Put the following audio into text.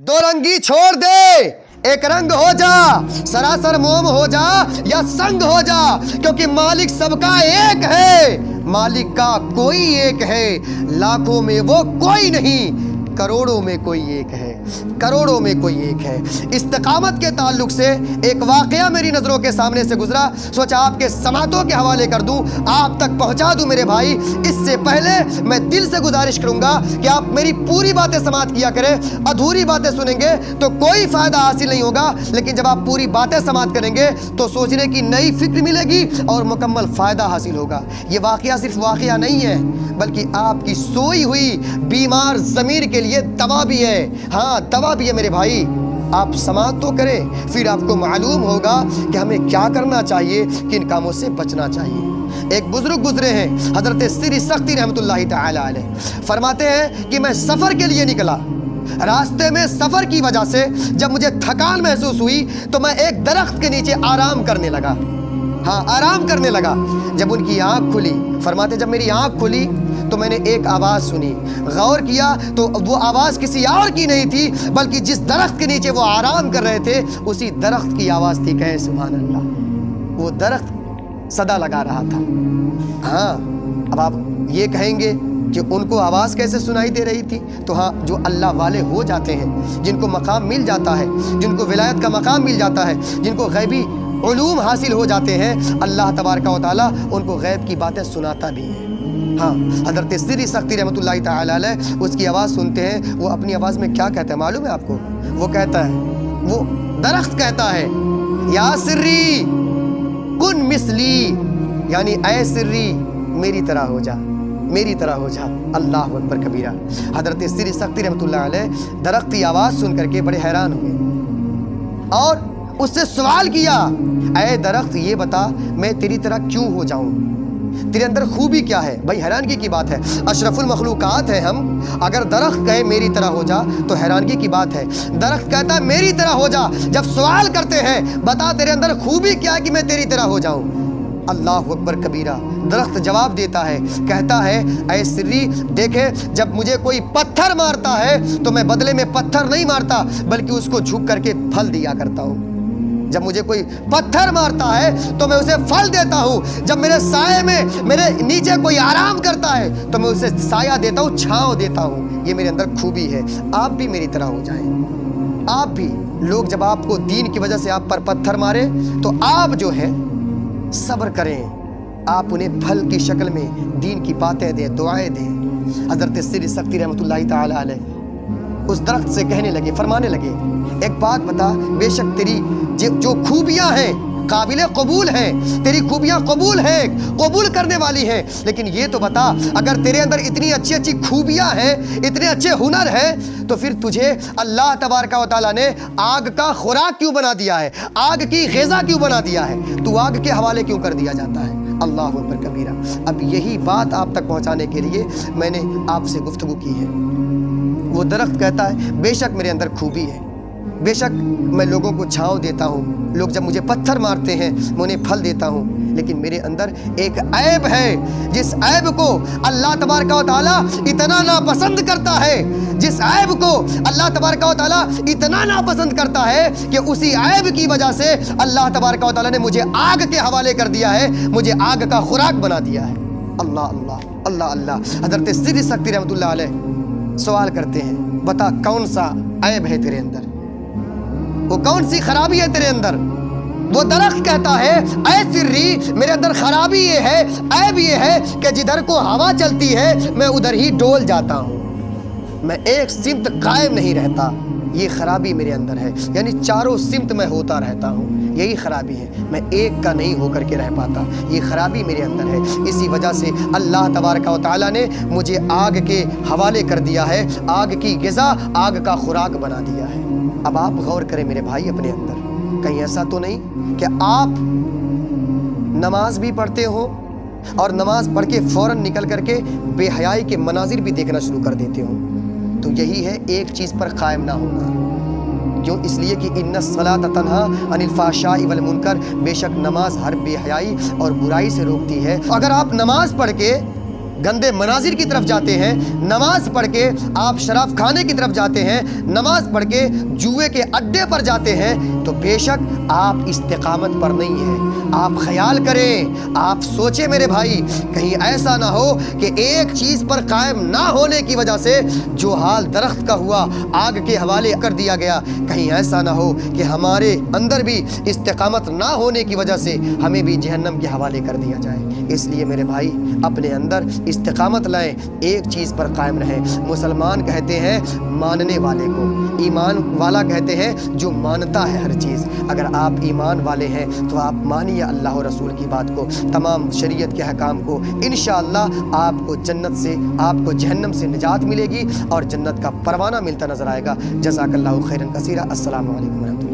दो रंगी छोड़ दे, एक रंग हो जा, सरासर मोम हो जा या संग हो जा, क्योंकि मालिक सबका एक है, मालिक का कोई एक है, लाखों में वो कोई नहीं, करोड़ों में कोई एक है, करोड़ों में कोई एक है। इस्तिकामत के ताल्लुक से एक वाक़या मेरी नज़रों के सामने से गुजरा, सोचा आपके समातों के हवाले कर दूं, आप तक पहुंचा दूं मेरे भाई। इससे पहले मैं दिल से गुजारिश करूंगा कि आप मेरी पूरी बातें समात किया करें। अधूरी बातें सुनेंगे तो कोई फ़ायदा हासिल नहीं होगा, लेकिन जब आप पूरी बातें समात करेंगे तो सोचने की नई फिक्र मिलेगी और मुकम्मल फ़ायदा हासिल होगा। ये वाक़या सिर्फ वाक़या नहीं है, बल्कि आपकी सोई हुई बीमार ज़मीर के लिए दवा भी है। हाँ, दवा भी है मेरे भाई। आप समात तो करें, फिर आपको मालूम होगा कि हमें क्या करना चाहिए, किन कामों से बचना चाहिए। एक बुजुर्ग गुजरे हैं, हज़रत सिरी सख्ती रहमतुल्लाहि तआला अलैह, फरमाते हैं कि मैं सफ़र के लिए निकला, रास्ते में सफ़र की वजह से जब मुझे थकान महसूस हुई तो मैं एक दरख्त के नीचे आराम करने लगा। हाँ, आराम करने लगा। जब उनकी आँख खुली, फरमाते जब मेरी आँख खुली तो मैंने एक आवाज़ सुनी, गौर किया तो वो आवाज़ किसी और की नहीं थी, बल्कि जिस दरख्त के नीचे वो आराम कर रहे थे उसी दरख्त की आवाज़ थी। कहे सुभान अल्लाह। वो दरख्त सदा लगा रहा था। हाँ, अब आप ये कहेंगे कि उनको आवाज़ कैसे सुनाई दे रही थी, तो हाँ, जो अल्लाह वाले हो जाते हैं, जिनको मकाम मिल जाता है, जिनको विलायत का मकाम मिल जाता है, जिनको गैबी उलूम हासिल हो जाते हैं, अल्लाह तबारक व तआला उनको गैब की बातें सुनाता भी है। हाँ, हज़रत सिरी सख्ती रहमतुल्लाहि तआला अलैह उसकी आवाज़ सुनते हैं। वो अपनी आवाज़ में क्या कहता है मालूम है आपको? वो कहता है, वो दरख्त कहता है, या सिर्री कुन मिसली, यानी ऐ सिर्री मेरी तरह हो जा, मेरी तरह हो जा। अल्लाह अकबर कबीरा। हज़रत सिरी सख्ती रहमतुल्लाहि अलैह दरख्त की आवाज़ सुन करके बड़े हैरान हुए और उससे सवाल किया, ऐ दरख्त ये बता मैं तेरी तरह क्यों हो जाऊं, तेरे अंदर खूबी क्या है? भाई हैरानगी की बात है, अशरफुल मखलूकात है हम, अगर दरख्त कहे मेरी तरह हो जा तो हैरानगी की बात है। दरख्त कहता है मेरी तरह हो जा। जब सवाल करते हैं बता तेरे अंदर खूबी क्या है कि मैं तेरी तरह हो जाऊं, अल्लाह अकबर कबीरा। दरख्त जवाब देता है, कहता है ऐ सिर्री देखे, जब मुझे कोई पत्थर मारता है तो मैं बदले में पत्थर नहीं मारता, बल्कि उसको झुक करके फल दिया करता हूँ। जब मुझे कोई पत्थर मारता है तो मैं उसे फल देता हूँ। जब मेरे साये में मेरे नीचे कोई आराम करता है तो मैं उसे साया देता हूँ, छांव देता हूँ। ये मेरे अंदर खूबी है। आप भी मेरी तरह हो जाएं। आप भी, लोग जब आपको दीन की वजह से आप पर पत्थर मारे तो आप जो है सब्र करें, आप उन्हें फल की शक्ल में दीन की बातें दें, दुआएं दें। हज़रत सिरी सख्ती रहमतुल्लाहि तआला अलैह उस दरख्त से कहने लगे, फरमाने लगे, एक बात बता, बेशक तेरी जो खूबियाँ हैं काबिल कबूल हैं, तेरी खूबियाँ कबूल हैं, कबूल करने वाली हैं, लेकिन ये तो बता, अगर तेरे अंदर इतनी अच्छी अच्छी खूबियाँ हैं, इतने अच्छे हुनर हैं, तो फिर तुझे अल्लाह तबारक व तआला ने आग का खुराक क्यों बना दिया है, आग की ग़िज़ा क्यों बना दिया है, तू आग के हवाले क्यों कर दिया जाता है? अल्लाह अकबर कबीरा। अब यही बात आप तक पहुँचाने के लिए मैंने आपसे गुफ्तगू की है। वो दरख्त कहता है बेशक मेरे अंदर खूबी है, बेशक मैं लोगों को छांव देता हूँ, लोग जब मुझे पत्थर मारते हैं मैं उन्हें फल देता हूँ, लेकिन मेरे अंदर एक ऐब है, जिस ऐब को अल्लाह तबारक व तआला इतना नापसंद करता है, जिस ऐब को अल्लाह तबारक व तआला इतना नापसंद करता है कि उसी ऐब की वजह से अल्लाह तबारक व तआला ने मुझे आग के हवाले कर दिया है, मुझे आग का खुराक बना दिया है। अल्लाह अल्लाह अल्लाह अल्लाह। हज़रत सिरी सख्ती रहमतुल्लाहि अलैह सवाल करते हैं, बता कौन सा ऐब है तेरे अंदर, वो कौन सी खराबी है तेरे अंदर? वो दरख्त कहता है ऐ सिर्री मेरे अंदर खराबी ये है, ऐब ये है कि जिधर को हवा चलती है मैं उधर ही डोल जाता हूँ, मैं एक सिमत कायम नहीं रहता, ये खराबी मेरे अंदर है, यानी चारों सिमत में होता रहता हूँ, यही खराबी है, मैं एक का नहीं होकर के रह पाता, ये खराबी मेरे अंदर है। इसी वजह से अल्लाह तबारक व तआला ने मुझे आग के हवाले कर दिया है, आग की ग़िज़ा, आग का खुराक बना दिया है। अब आप गौर करें मेरे भाई अपने अंदर, कहीं ऐसा तो नहीं कि आप नमाज भी पढ़ते हो और नमाज पढ़ के फ़ौरन निकल करके बेहयाई के मनाजिर भी देखना शुरू कर देते हो? तो यही है एक चीज़ पर कायम ना होना। क्यों? इसलिए कि इन्नस्सलात तन्हा अनिल फ़ाहशाई वल मुनकर, बेशक नमाज हर बेहयाई और बुराई से रोकती है। अगर आप नमाज पढ़ के گندے مناظر کی طرف جاتے ہیں، نماز پڑھ کے آپ شراب کھانے کی طرف جاتے ہیں، نماز پڑھ کے جوئے کے اڈے پر جاتے ہیں، تو بے شک آپ استقامت پر نہیں ہیں۔ آپ خیال کریں، آپ سوچیں میرے بھائی، کہیں ایسا نہ ہو کہ ایک چیز پر قائم نہ ہونے کی وجہ سے جو حال درخت کا ہوا آگ کے حوالے کر دیا گیا، کہیں ایسا نہ ہو کہ ہمارے اندر بھی استقامت نہ ہونے کی وجہ سے ہمیں بھی جہنم کے حوالے کر دیا جائے۔ اس لیے میرے بھائی اپنے اندر استقامت لائیں، ایک چیز پر قائم رہیں۔ مسلمان کہتے ہیں ماننے والے کو، ایمان والا کہتے ہیں جو مانتا ہے ہر چیز۔ اگر آپ ایمان والے ہیں تو آپ مانیے اللہ و رسول کی بات کو، تمام شریعت کے احکام کو، انشاءاللہ آپ کو جنت سے، آپ کو جہنم سے نجات ملے گی اور جنت کا پروانہ ملتا نظر آئے گا۔ جزاک اللہ خیرا کثیرا۔ السلام علیکم ورحمۃ اللہ۔